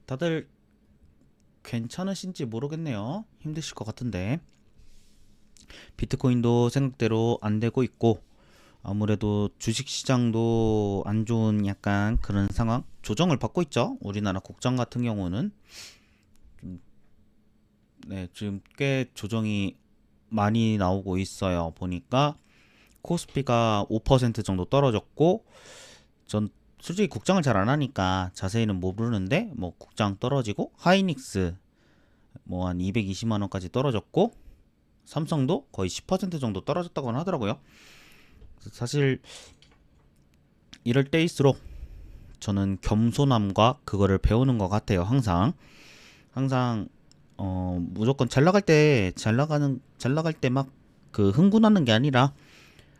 다들 괜찮으신지 모르겠네요. 힘드실 것 같은데. 비트코인도 생각대로 안 되고 있고, 아무래도 주식시장도 안 좋은 약간 그런 상황, 조정을 받고 있죠. 우리나라 국장 같은 경우는 네, 지금 꽤 조정이 많이 나오고 있어요. 보니까 코스피가 5% 정도 떨어졌고, 전 솔직히 국장을 잘 안 하니까 자세히는 모르는데, 뭐 국장 떨어지고 하이닉스 뭐 한 220만 원까지 떨어졌고, 삼성도 거의 10% 정도 떨어졌다고 하더라고요. 사실 이럴 때일수록 저는 겸손함과 그거를 배우는 것 같아요. 항상 무조건 잘 나갈 때 막 그 흥분하는 게 아니라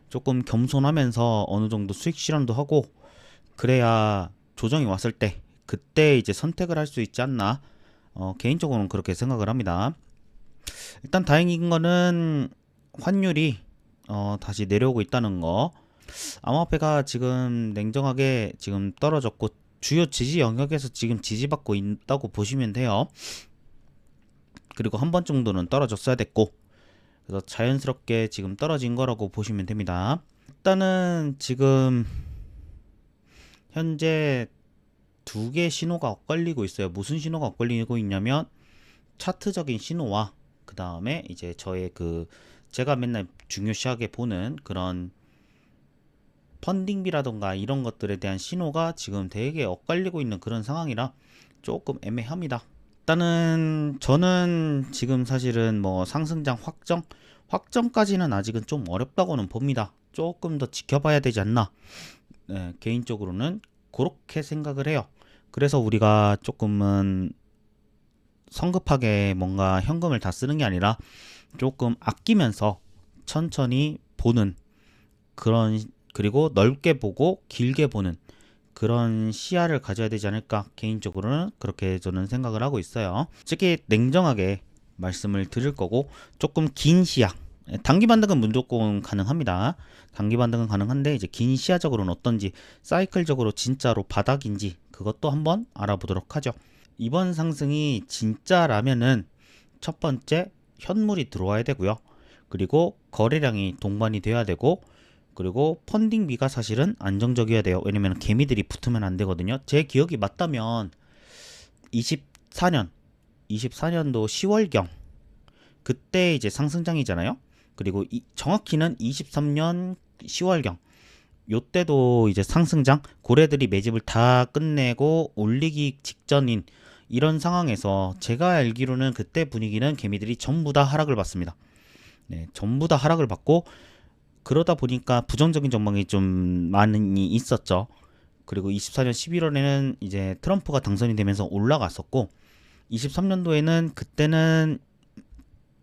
조금 겸손하면서 어느 정도 수익 실현도 하고, 그래야 조정이 왔을 때 그때 이제 선택을 할 수 있지 않나. 개인적으로는 그렇게 생각을 합니다. 일단 다행인 거는 환율이 다시 내려오고 있다는 거. 암호화폐가 지금 냉정하게 지금 떨어졌고, 주요 지지 영역에서 지금 지지받고 있다고 보시면 돼요. 그리고 한 번 정도는 떨어졌어야 됐고, 그래서 자연스럽게 지금 떨어진 거라고 보시면 됩니다. 일단은 지금 현재 두 개 신호가 엇갈리고 있어요. 무슨 신호가 엇갈리고 있냐면, 차트적인 신호와 그 다음에 이제 저의 그 제가 맨날 중요시하게 보는 그런 펀딩비라던가 이런 것들에 대한 신호가 지금 되게 엇갈리고 있는 그런 상황이라 조금 애매합니다. 일단은 저는 지금 사실은 뭐 상승장 확정까지는 아직은 좀 어렵다고는 봅니다. 조금 더 지켜봐야 되지 않나. 네, 개인적으로는 그렇게 생각을 해요. 그래서 우리가 조금은 성급하게 뭔가 현금을 다 쓰는 게 아니라 조금 아끼면서 천천히 보는 그런, 그리고 넓게 보고 길게 보는 그런 시야를 가져야 되지 않을까, 개인적으로는 그렇게 저는 생각을 하고 있어요. 특히 냉정하게 말씀을 드릴 거고, 조금 긴 시야, 단기 반등은 무조건 가능합니다. 단기 반등은 가능한데 이제 긴 시야적으로는 어떤지, 사이클적으로 진짜로 바닥인지 그것도 한번 알아보도록 하죠. 이번 상승이 진짜라면은 첫 번째, 현물이 들어와야 되고요. 그리고 거래량이 동반이 돼야 되고, 그리고 펀딩비가 사실은 안정적이어야 돼요. 왜냐면 개미들이 붙으면 안 되거든요. 제 기억이 맞다면 24년도 10월경 그때 이제 상승장이잖아요. 그리고 정확히는 23년 10월경 요때도 이제 상승장, 고래들이 매집을 다 끝내고 올리기 직전인 이런 상황에서 제가 알기로는 그때 분위기는 개미들이 전부 다 하락을 받습니다. 네, 전부 다 하락을 받고, 그러다 보니까 부정적인 전망이 좀 많이 있었죠. 그리고 24년 11월에는 이제 트럼프가 당선이 되면서 올라갔었고, 23년도에는 그때는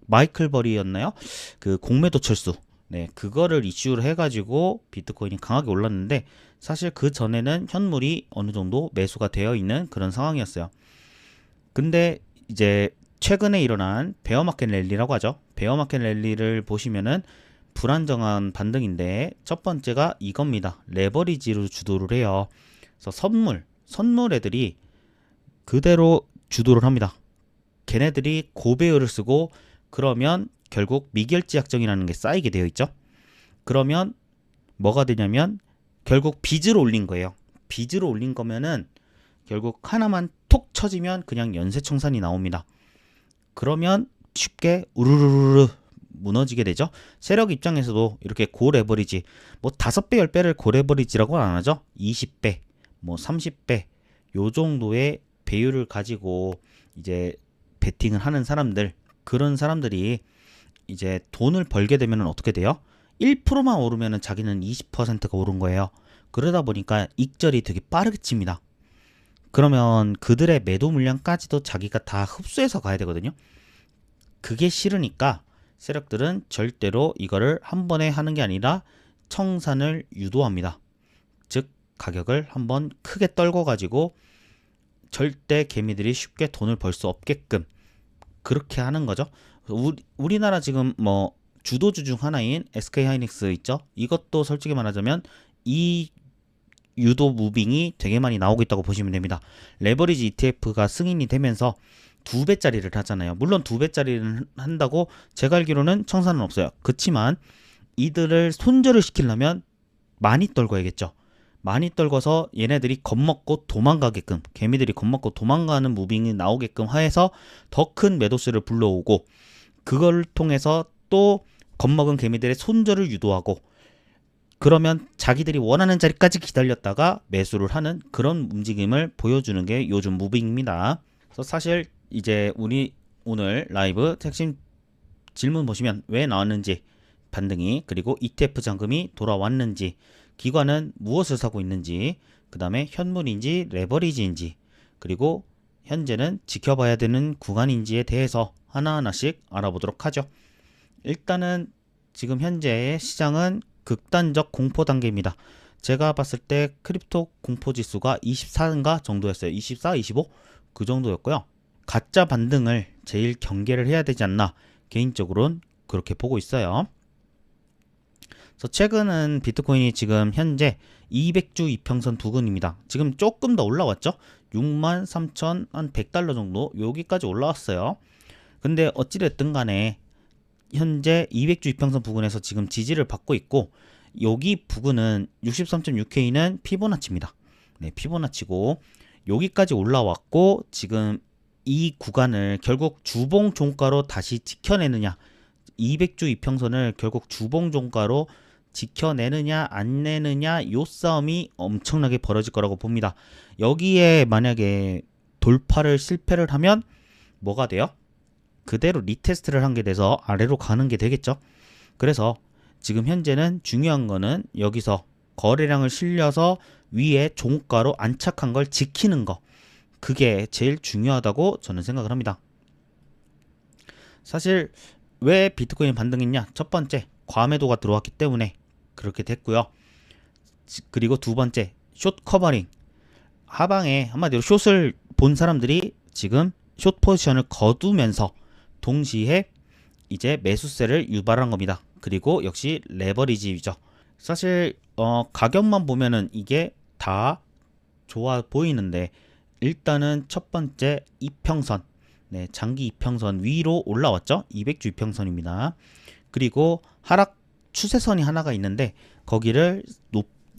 마이클 버리였나요? 그 공매도 철수. 네, 그거를 이슈로 해가지고 비트코인이 강하게 올랐는데, 사실 그 전에는 현물이 어느 정도 매수가 되어 있는 그런 상황이었어요. 근데 이제 최근에 일어난 베어마켓 랠리라고 하죠. 베어마켓 랠리를 보시면은 불안정한 반등인데, 첫 번째가 이겁니다. 레버리지로 주도를 해요. 그래서 선물 애들이 그대로 주도를 합니다. 걔네들이 고배율을 쓰고, 그러면 결국 미결제 약정이라는 게 쌓이게 되어 있죠. 그러면 뭐가 되냐면 결국 빚을 올린 거예요. 빚을 올린 거면은 결국 하나만 톡 쳐지면 그냥 연쇄청산이 나옵니다. 그러면 쉽게 우르르르 무너지게 되죠. 세력 입장에서도 이렇게 고레버리지, 뭐 5배 10배를 고레버리지라고 안 하죠. 20배 뭐 30배 요 정도의 배율을 가지고 이제 베팅을 하는 사람들, 그런 사람들이 이제 돈을 벌게 되면 어떻게 돼요? 1%만 오르면 자기는 20%가 오른 거예요. 그러다 보니까 익절이 되게 빠르게 칩니다. 그러면 그들의 매도 물량까지도 자기가 다 흡수해서 가야 되거든요. 그게 싫으니까 세력들은 절대로 이거를 한 번에 하는 게 아니라 청산을 유도합니다. 즉 가격을 한번 크게 떨궈 가지고 절대 개미들이 쉽게 돈을 벌 수 없게끔 그렇게 하는 거죠. 우리나라 지금 뭐 주도주 중 하나인 SK 하이닉스 있죠. 이것도 솔직히 말하자면 이 유도 무빙이 되게 많이 나오고 있다고 보시면 됩니다. 레버리지 ETF가 승인이 되면서 2배짜리를 하잖아요. 물론 2배짜리를 한다고 제가 알기로는 청산은 없어요. 그렇지만 이들을 손절을 시키려면 많이 떨궈야겠죠. 많이 떨궈서 얘네들이 겁먹고 도망가게끔, 개미들이 겁먹고 도망가는 무빙이 나오게끔 하여서 더 큰 매도세를 불러오고, 그걸 통해서 또 겁먹은 개미들의 손절을 유도하고, 그러면 자기들이 원하는 자리까지 기다렸다가 매수를 하는 그런 움직임을 보여주는 게 요즘 무빙입니다. 그래서 사실 이제 우리 오늘 라이브 핵심 질문 보시면 왜 나왔는지, 반등이, 그리고 ETF 잔금이 돌아왔는지, 기관은 무엇을 사고 있는지, 그 다음에 현물인지 레버리지인지, 그리고 현재는 지켜봐야 되는 구간인지에 대해서 하나하나씩 알아보도록 하죠. 일단은 지금 현재의 시장은 극단적 공포 단계입니다. 제가 봤을 때 크립토 공포 지수가 24인가 정도였어요. 24, 25? 그 정도였고요. 가짜 반등을 제일 경계를 해야 되지 않나, 개인적으로는 그렇게 보고 있어요. 그래서 최근은 비트코인이 지금 현재 200주 이평선 부근입니다. 지금 조금 더 올라왔죠. 63,100달러 정도 여기까지 올라왔어요. 근데 어찌됐든 간에 현재 200주 이평선 부근에서 지금 지지를 받고 있고, 여기 부근은 63.6K는 피보나치입니다. 네, 피보나치고 여기까지 올라왔고, 지금 이 구간을 결국 주봉 종가로 다시 지켜내느냐, 200주 이평선을 결국 주봉 종가로 지켜내느냐 안 내느냐, 요 싸움이 엄청나게 벌어질 거라고 봅니다. 여기에 만약에 돌파를 실패를 하면 뭐가 돼요? 그대로 리테스트를 한 게 돼서 아래로 가는 게 되겠죠. 그래서 지금 현재는 중요한 거는 여기서 거래량을 실려서 위에 종가로 안착한 걸 지키는 거, 그게 제일 중요하다고 저는 생각을 합니다. 사실 왜 비트코인이 반등했냐? 첫 번째, 과매도가 들어왔기 때문에 그렇게 됐고요. 그리고 두 번째, 숏 커버링. 하방에 한마디로 숏을 본 사람들이 지금 숏 포지션을 거두면서 동시에 이제 매수세를 유발한 겁니다. 그리고 역시 레버리지죠. 사실 가격만 보면은 이게 다 좋아 보이는데, 일단은 첫 번째 이평선, 네, 장기 이평선 위로 올라왔죠. 200주 이평선입니다. 그리고 하락 추세선이 하나가 있는데, 거기를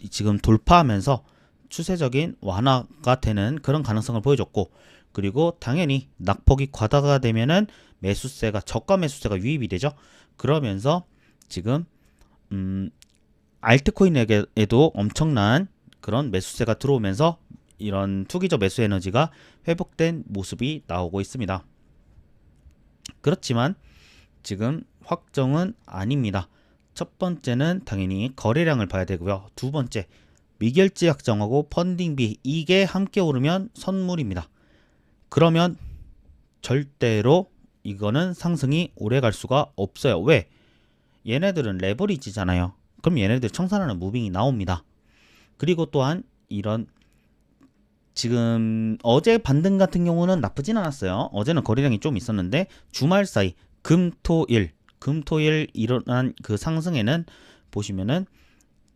지금 돌파하면서 추세적인 완화가 되는 그런 가능성을 보여줬고, 그리고 당연히 낙폭이 과다가 되면은 매수세가, 저가 매수세가 유입이 되죠. 그러면서 지금 알트코인에도 엄청난 그런 매수세가 들어오면서 이런 투기적 매수 에너지가 회복된 모습이 나오고 있습니다. 그렇지만 지금 확정은 아닙니다. 첫 번째는 당연히 거래량을 봐야 되고요. 두 번째, 미결제 약정하고 펀딩비, 이게 함께 오르면 선물입니다. 그러면 절대로 이거는 상승이 오래 갈 수가 없어요. 왜? 얘네들은 레버리지잖아요. 그럼 얘네들 청산하는 무빙이 나옵니다. 그리고 또한 이런 지금 어제 반등 같은 경우는 나쁘진 않았어요. 어제는 거래량이 좀 있었는데, 주말 사이 금토일 일어난 그 상승에는 보시면은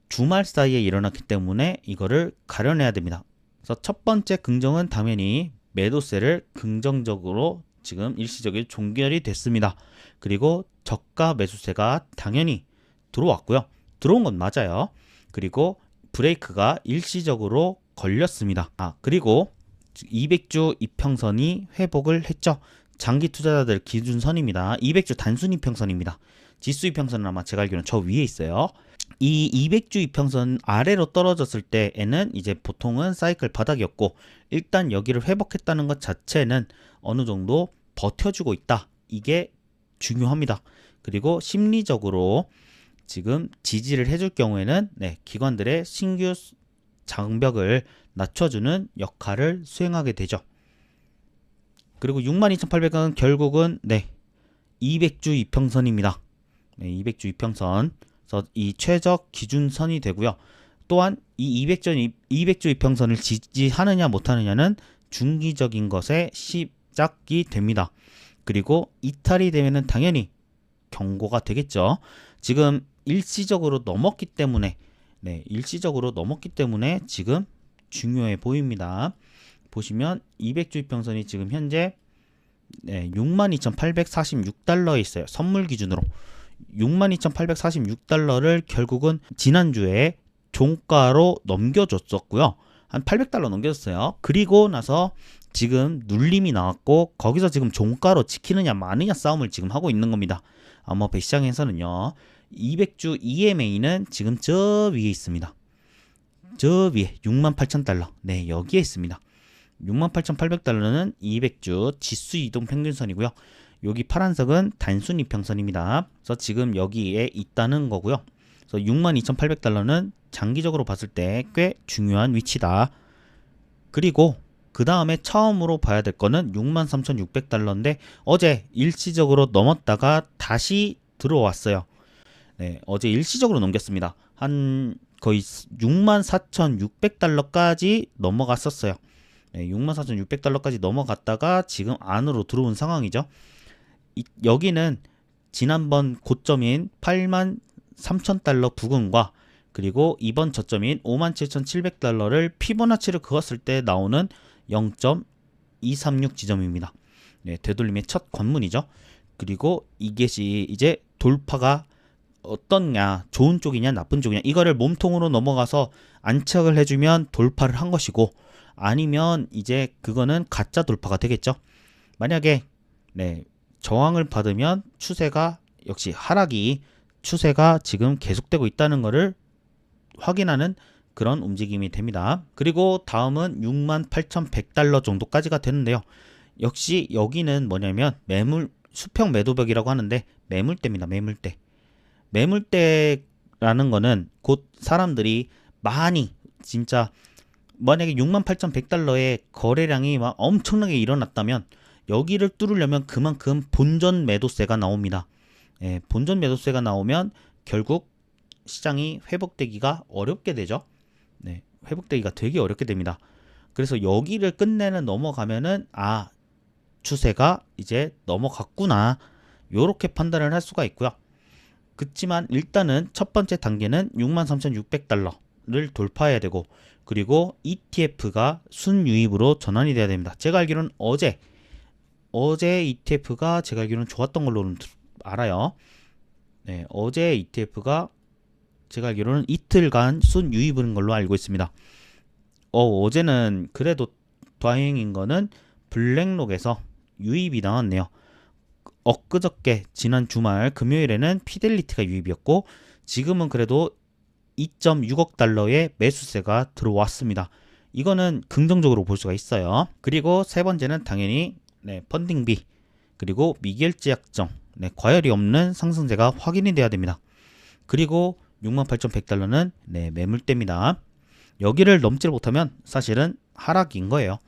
주말 사이에 일어났기 때문에 이거를 가려내야 됩니다. 그래서 첫 번째 긍정은 당연히 매도세를 긍정적으로 지금 일시적으로 종결이 됐습니다. 그리고 저가 매수세가 당연히 들어왔고요. 들어온 건 맞아요. 그리고 브레이크가 일시적으로 걸렸습니다. 그리고 200주 이평선이 회복을 했죠. 장기 투자자들 기준선입니다. 200주 단순 이평선입니다. 지수 이평선은 아마 제가 알기로는 저 위에 있어요. 이 200주 이평선 아래로 떨어졌을 때에는 이제 보통은 사이클 바닥이었고, 일단 여기를 회복했다는 것 자체는 어느 정도 버텨주고 있다, 이게 중요합니다. 그리고 심리적으로 지금 지지를 해줄 경우에는 기관들의 신규 장벽을 낮춰주는 역할을 수행하게 되죠. 그리고 62,800은 결국은 200주 이평선입니다. 200주 이평선, 그래서 이 최적 기준선이 되고요. 또한 이 200주 이평선을 지지하느냐 못하느냐는 중기적인 것의 시작이 됩니다. 그리고 이탈이 되면은 당연히 경고가 되겠죠. 지금 일시적으로 넘었기 때문에 네, 일시적으로 넘었기 때문에 지금 중요해 보입니다. 보시면 200주 이평선이 지금 현재 62,846달러에 있어요. 선물 기준으로 62,846달러를 결국은 지난주에 종가로 넘겨줬었고요. 한 800달러 넘겨줬어요. 그리고 나서 지금 눌림이 나왔고 거기서 지금 종가로 지키느냐 마느냐 싸움을 지금 하고 있는 겁니다. 암호화폐 시장에서는요. 200주 EMA는 지금 저 위에 있습니다. 저 위에 68,000달러. 네, 여기에 있습니다. 68,800달러는 200주 지수 이동 평균선이고요. 여기 파란색은 단순 이평선입니다. 그래서 지금 여기에 있다는 거고요. 그래서 62,800달러는 장기적으로 봤을 때 꽤 중요한 위치다. 그리고 그 다음에 처음으로 봐야 될 거는 63,600달러인데 어제 일시적으로 넘었다가 다시 들어왔어요. 네, 어제 일시적으로 넘겼습니다. 한 거의 64,600달러까지 넘어갔었어요. 네, 64,600달러까지 넘어갔다가 지금 안으로 들어온 상황이죠. 여기는 지난번 고점인 83,000달러 부근과 그리고 이번 저점인 57,700달러를 피보나치를 그었을 때 나오는 0.236 지점입니다. 네, 되돌림의 첫 관문이죠. 그리고 이것이 이제 돌파가 어떻냐, 좋은 쪽이냐 나쁜 쪽이냐 이거를 몸통으로 넘어가서 안착을 해주면 돌파를 한 것이고 아니면 이제 그거는 가짜 돌파가 되겠죠. 만약에 저항을 받으면 추세가 역시 하락이 추세가 지금 계속되고 있다는 것을 확인하는 그런 움직임이 됩니다. 그리고 다음은 68,100달러 정도까지가 되는데요. 역시 여기는 뭐냐면 매물 수평 매도벽이라고 하는데 매물대입니다. 매물대. 매물대라는 거는 곧 사람들이 많이 진짜 만약에 68,100달러의 거래량이 막 엄청나게 일어났다면 여기를 뚫으려면 그만큼 본전 매도세가 나옵니다. 본전 매도세가 나오면 결국 시장이 회복되기가 어렵게 되죠. 회복되기가 되게 어렵게 됩니다. 그래서 여기를 끝내는 넘어가면은 추세가 이제 넘어갔구나 요렇게 판단을 할 수가 있고요. 그렇지만 일단은 첫 번째 단계는 63,600달러를 돌파해야 되고 그리고 ETF가 순유입으로 전환이 돼야 됩니다. 제가 알기로는 어제 ETF가 제가 알기로는 좋았던 걸로는 알아요. 어제 ETF가 제가 알기로는 이틀간 순유입인 걸로 알고 있습니다. 어제는 그래도 다행인 거는 블랙록에서 유입이 나왔네요. 엊그저께 지난 주말 금요일에는 피델리티가 유입이었고 지금은 그래도 2.6억 달러의 매수세가 들어왔습니다. 이거는 긍정적으로 볼 수가 있어요. 그리고 세 번째는 당연히 펀딩비 그리고 미결제 약정 과열이 없는 상승세가 확인이 돼야 됩니다. 그리고 68,100달러는 매물대입니다. 여기를 넘지 못하면 사실은 하락인 거예요.